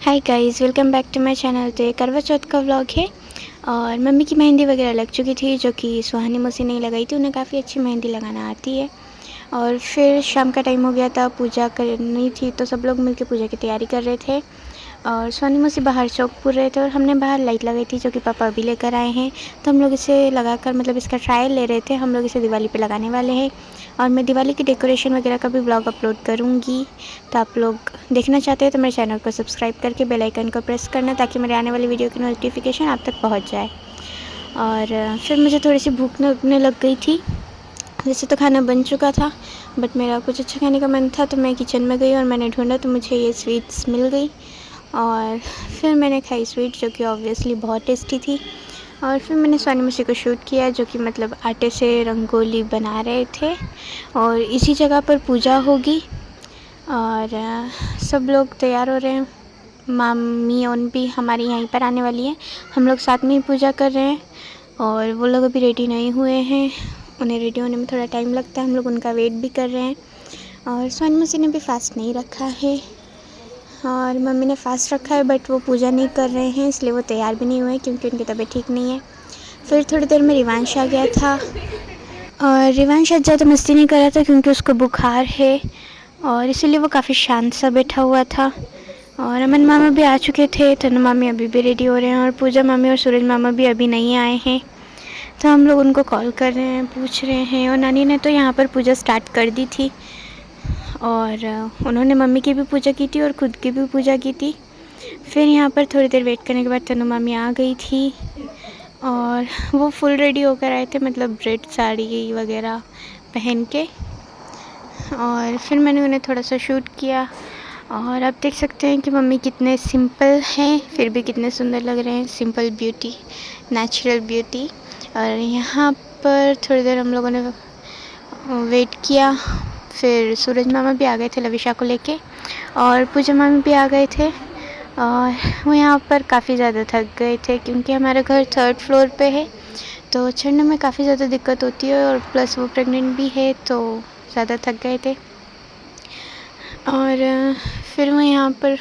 Hi guys, welcome back to my channel. तो ये करवा चौथ का व्लॉग है और मम्मी की मेहंदी वगैरह लग चुकी थी, जो कि सुहानी मौसी नहीं लगाई थी। उन्हें काफ़ी अच्छी मेहंदी लगाना आती है। और फिर शाम का टाइम हो गया था, पूजा करनी थी, तो सब लोग मिलकर पूजा की तैयारी कर रहे थे। और सुहानी मौसी बाहर चौक पूर रहे थे और हमने बाहर लाइट लगाई थी, जो कि पापा अभी लेकर आए हैं। तो हम लोग इसे लगाकर मतलब इसका ट्रायल ले रहे थे। हम लोग इसे दिवाली पे लगाने वाले हैं और मैं दिवाली की डेकोरेशन वगैरह का भी व्लॉग अपलोड करूँगी। तो आप लोग देखना चाहते हैं तो मेरे चैनल को सब्सक्राइब करके बेल आइकन को प्रेस करना, ताकि मेरे आने वाली वीडियो की नोटिफिकेशन आप तक पहुँच जाए। और फिर मुझे थोड़ी सी भूख लगने लग गई थी। वैसे तो खाना बन चुका था, बट मेरा कुछ अच्छा खाने का मन था, तो मैं किचन में गई और मैंने ढूंढा, तो मुझे ये स्वीट्स मिल गई। और फिर मैंने खाई स्वीट, जो कि ऑब्वियसली बहुत टेस्टी थी। और फिर मैंने सुहानी मौसी को शूट किया, जो कि मतलब आटे से रंगोली बना रहे थे और इसी जगह पर पूजा होगी। और सब लोग तैयार हो रहे हैं। मामी और भी हमारी यहीं पर आने वाली है। हम लोग साथ में ही पूजा कर रहे हैं और वो लोग अभी रेडी नहीं हुए हैं। उन्हें रेडी होने में थोड़ा टाइम लगता है, हम लोग उनका वेट भी कर रहे हैं। और सुहानी मौसी ने भी फास्ट नहीं रखा है और मम्मी ने फ़ास्ट रखा है, बट वो पूजा नहीं कर रहे हैं, इसलिए वो तैयार भी नहीं हुए क्योंकि उनकी तबीयत ठीक नहीं है। फिर थोड़ी देर में रिवांश आ गया था और रिवांश आज ज़्यादा मस्ती नहीं कर रहा था क्योंकि उसको बुखार है और इसीलिए वो काफ़ी शांत सा बैठा हुआ था। और अमन मामा भी आ चुके थे, तनु मामी अभी भी रेडी हो रहे हैं और पूजा मामी और सूरज मामा भी अभी नहीं आए हैं। तो हम लोग उनको कॉल कर रहे हैं, पूछ रहे हैं। और नानी ने तो यहाँ पर पूजा स्टार्ट कर दी थी और उन्होंने मम्मी की भी पूजा की थी और ख़ुद की भी पूजा की थी। फिर यहाँ पर थोड़ी देर वेट करने के बाद तनु मामी आ गई थी और वो फुल रेडी होकर आए थे, मतलब रेड साड़ी वगैरह पहन के। और फिर मैंने उन्हें थोड़ा सा शूट किया और आप देख सकते हैं कि मम्मी कितने सिंपल हैं, फिर भी कितने सुंदर लग रहे हैं। Simple beauty, natural beauty. और यहाँ पर थोड़ी देर हम लोगों ने वेट किया। फिर सूरज मामा भी आ गए थे लविशा को लेके और पूजा मामी भी आ गए थे। और वो यहाँ पर काफ़ी ज़्यादा थक गए थे क्योंकि हमारा घर 3rd फ्लोर पे है, तो चढ़ने में काफ़ी ज़्यादा दिक्कत होती है और प्लस वो प्रेग्नेंट भी है, तो ज़्यादा थक गए थे। और फिर वो यहाँ पर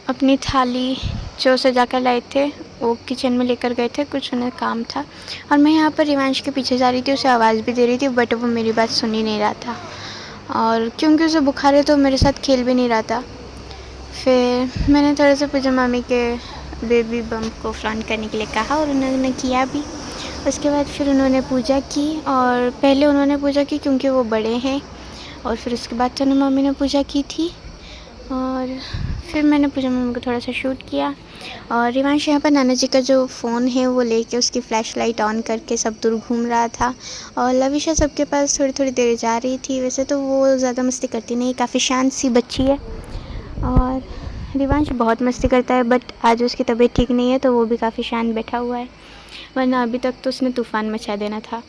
अपनी थाली जो सजा कर लाए थे वो किचन में लेकर गए थे, कुछ उन्हें काम था। और मैं यहाँ पर रिवांश के पीछे जा रही थी, उसे आवाज़ भी दे रही थी, बट वो मेरी बात सुन ही नहीं रहा था। और क्योंकि उसे बुखार है तो मेरे साथ खेल भी नहीं रहा था। फिर मैंने थोड़ा सा पूजा मामी के बेबी बम्प को फ्लॉन्ट करने के लिए कहा और उन्होंने किया भी। उसके बाद फिर उन्होंने पूजा की और पहले उन्होंने पूजा की क्योंकि वो बड़े हैं, और फिर उसके बाद तनु मामी ने पूजा की थी। और फिर मैंने पूजा मामी को थोड़ा सा शूट किया। और रिवांश यहाँ पर नाना जी का जो फ़ोन है वो लेके उसकी फ़्लैश लाइट ऑन करके सब दूर घूम रहा था। और लविशा सबके पास थोड़ी थोड़ी देर जा रही थी। वैसे तो वो ज़्यादा मस्ती करती नहीं, काफ़ी शांत सी बच्ची है। और रिवांश बहुत मस्ती करता है, बट आज उसकी तबीयत ठीक नहीं है तो वो भी काफ़ी शांत बैठा हुआ है, वरना अभी तक तो उसने तूफ़ान मचा देना था।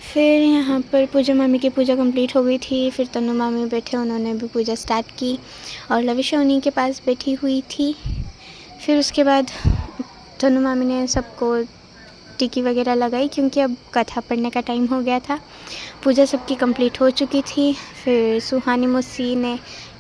फिर यहाँ पर पूजा मामी की पूजा कंप्लीट हो गई थी। फिर तनु मामी बैठे, उन्होंने भी पूजा स्टार्ट की और लविशा उन्हीं के पास बैठी हुई थी। फिर उसके बाद तनु मामी ने सबको टिकी वगैरह लगाई क्योंकि अब कथा पढ़ने का टाइम हो गया था। पूजा सबकी कंप्लीट हो चुकी थी। फिर सुहानी मौसी ने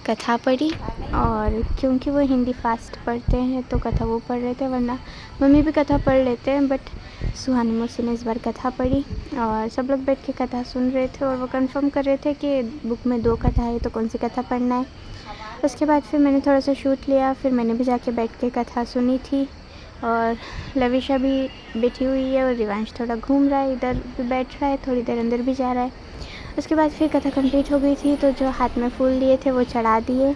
कथा पढ़ी और क्योंकि वो हिंदी फास्ट पढ़ते हैं तो कथा वो पढ़ रहे थे, वरना मम्मी भी कथा पढ़ लेते हैं, बट सुहानी मौसी ने इस बार कथा पढ़ी। और सब लोग बैठ के कथा सुन रहे थे और वो कंफर्म कर रहे थे कि बुक में 2 कथा है तो कौन सी कथा पढ़ना है। उसके बाद फिर मैंने थोड़ा सा शूट लिया, फिर मैंने भी जाके बैठ के कथा सुनी थी। और लविशा भी बैठी हुई है और रिवांश थोड़ा घूम रहा है, इधर भी बैठ रहा है, थोड़ी देर अंदर भी जा रहा है। उसके बाद फिर कथा कंप्लीट हो गई थी, तो जो हाथ में फूल लिए थे वो चढ़ा दिए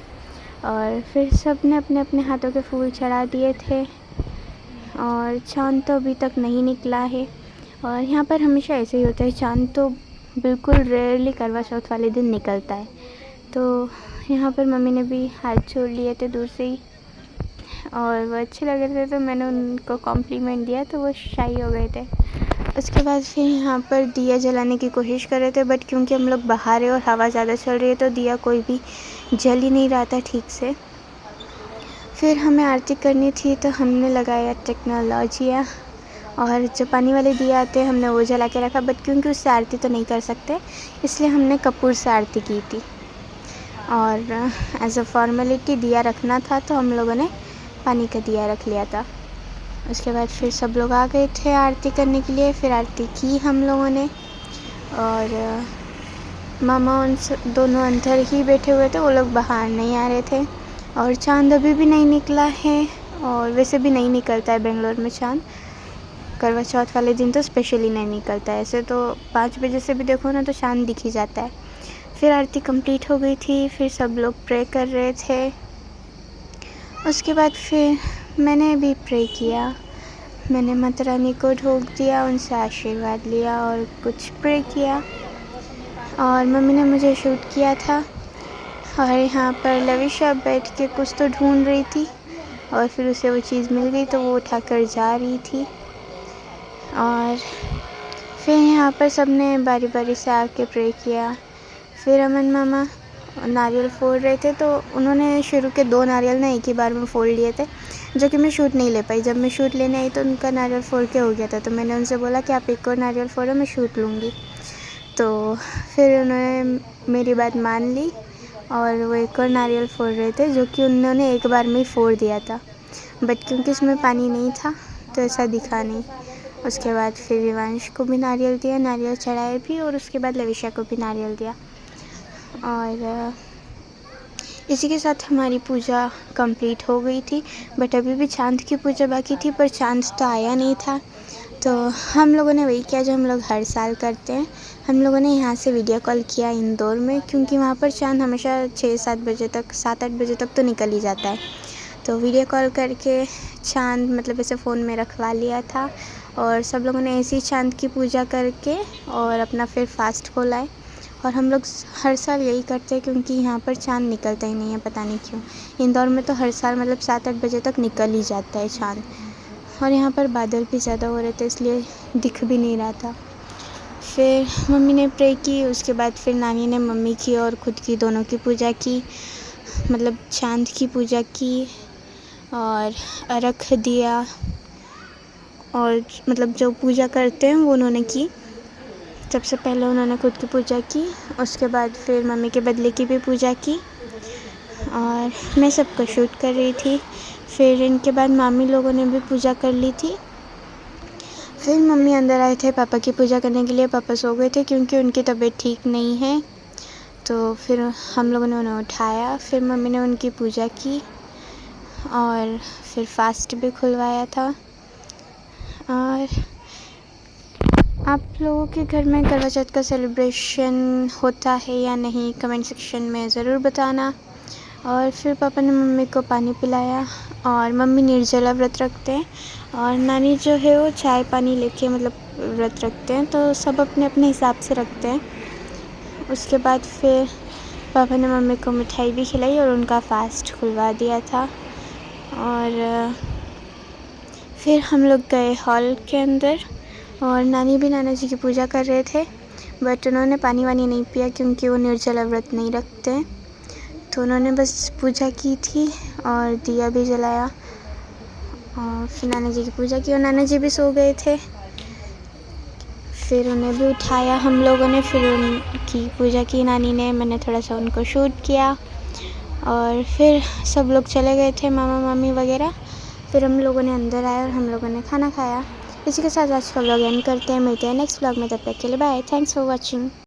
और फिर सब ने अपने अपने हाथों के फूल चढ़ा दिए थे। और चाँद तो अभी तक नहीं निकला है और यहाँ पर हमेशा ऐसे ही होता है, चाँद तो बिल्कुल रेयरली करवा चौथ वाले दिन निकलता है। तो यहाँ पर मम्मी ने भी हाथ जोड़ लिए थे दूर से ही और वो अच्छे लग रहे थे, तो मैंने उनको कॉम्प्लीमेंट दिया तो वो शाई हो गए थे। उसके बाद फिर यहाँ पर दिया जलाने की कोशिश कर रहे थे, बट क्योंकि हम लोग बाहर है और हवा ज़्यादा चल रही है तो दिया कोई भी जल ही नहीं रहा था ठीक से। फिर हमें आरती करनी थी तो हमने लगाया टेक्नोलॉजिया और जो पानी वाले दिया आते हैं हमने वो जला के रखा, बट क्योंकि उससे आरती तो नहीं कर सकते इसलिए हमने कपूर से आरती की थी। और एज़ अ फॉर्मेलिटी दिया रखना था, तो हम लोगों ने पानी का दिया रख लिया था। उसके बाद फिर सब लोग आ गए थे आरती करने के लिए। फिर आरती की हम लोगों ने, और मामा दोनों अंदर ही बैठे हुए थे, वो लोग बाहर नहीं आ रहे थे। और चाँद अभी भी नहीं निकला है, और वैसे भी नहीं निकलता है बेंगलोर में चाँद। करवा चौथ वाले दिन तो स्पेशली नहीं निकलता है, ऐसे तो 5 बजे से भी देखो ना तो चाँद दिख ही जाता है। फिर आरती कंप्लीट हो गई थी, फिर सब लोग प्रे कर रहे थे। उसके बाद फिर मैंने भी प्रे किया, मैंने माता रानी को ढोक दिया, उनसे आशीर्वाद लिया और कुछ प्रे किया। और मम्मी ने मुझे शूट किया था, और यहाँ पर लविशा बैठ के कुछ तो ढूंढ रही थी, और फिर उसे वो चीज़ मिल गई तो वो उठाकर जा रही थी। और फिर यहाँ पर सबने बारी बारी से आके प्रे किया। फिर अमन मामा नारियल फोड़ रहे थे, तो उन्होंने शुरू के 2 नारियल ना एक ही बार में फोड़ लिए थे, जो कि मैं शूट नहीं ले पाई। जब मैं शूट लेने आई तो उनका नारियल फोड़ के हो गया था, तो मैंने उनसे बोला कि आप एक और नारियल फोड़ो, मैं शूट लूँगी। तो फिर उन्होंने मेरी बात मान ली, और वो एक और नारियल फोड़ रहे थे, जो कि उन्होंने एक बार में ही फोड़ दिया था, बट क्योंकि उसमें पानी नहीं था तो ऐसा दिखा नहीं। उसके बाद फिर विवांश को भी नारियल दिया, नारियल चढ़ाए भी, और उसके बाद लविशा को भी नारियल दिया। और इसी के साथ हमारी पूजा कंप्लीट हो गई थी, बट अभी भी चाँद की पूजा बाकी थी, पर चाँद तो आया नहीं था। तो हम लोगों ने वही किया जो हम लोग हर साल करते हैं। हम लोगों ने यहाँ से वीडियो कॉल किया इंदौर में, क्योंकि वहाँ पर चाँद हमेशा 6-7 बजे तक 7-8 बजे तक तो निकल ही जाता है। तो वीडियो कॉल करके चाँद मतलब ऐसे फ़ोन में रखवा लिया था, और सब लोगों ने ऐसी चाँद की पूजा करके और अपना फिर फास्ट खोला है। और हम लोग हर साल यही करते हैं, क्योंकि यहाँ पर चाँद निकलता ही नहीं है, पता नहीं क्यों। इंदौर में तो हर साल मतलब 7-8 बजे तक निकल ही जाता है चाँद, और यहाँ पर बादल भी ज़्यादा हो रहे थे, इसलिए दिख भी नहीं रहा था। फिर मम्मी ने प्रे की, उसके बाद फिर नानी ने मम्मी की और खुद की दोनों की पूजा की, मतलब चाँद की पूजा की, और अर्घ दिया, और मतलब जो पूजा करते हैं वो उन्होंने की। सबसे पहले उन्होंने खुद की पूजा की, उसके बाद फिर मम्मी के बदले की भी पूजा की, और मैं सबको शूट कर रही थी। फिर इनके बाद मामी लोगों ने भी पूजा कर ली थी। फिर मम्मी अंदर आए थे पापा की पूजा करने के लिए। पापा सो गए थे क्योंकि उनकी तबीयत ठीक नहीं है, तो फिर हम लोगों ने उन्हें उठाया। फिर मम्मी ने उनकी पूजा की, और फिर फास्ट भी खुलवाया था। और आप लोगों के घर में करवा चौथ का सेलिब्रेशन होता है या नहीं, कमेंट सेक्शन में ज़रूर बताना। और फिर पापा ने मम्मी को पानी पिलाया, और मम्मी निर्जला व्रत रखते हैं, और नानी जो है वो चाय पानी लेके मतलब व्रत रखते हैं, तो सब अपने अपने हिसाब से रखते हैं। उसके बाद फिर पापा ने मम्मी को मिठाई भी खिलाई और उनका फास्ट खुलवा दिया था। और फिर हम लोग गए हॉल के अंदर, और नानी भी नाना जी की पूजा कर रहे थे, बट उन्होंने पानी वानी नहीं पिया क्योंकि वो निर्जला व्रत नहीं रखते हैं। तो उन्होंने बस पूजा की थी और दिया भी जलाया, और फिर नाना जी की पूजा की, और नाना जी भी सो गए थे। फिर उन्हें भी उठाया हम लोगों ने, फिर उनकी पूजा की नानी ने, मैंने थोड़ा सा उनको शूट किया, और फिर सब लोग चले गए थे मामा मामी वगैरह। फिर हम लोगों ने अंदर आए और हम लोगों ने खाना खाया। इसी के साथ आज का व्लॉग एंड करते हैं, मिलते हैं नेक्स्ट व्लॉग में, तब तक के लिए बाय, थैंक्स फॉर वॉचिंग।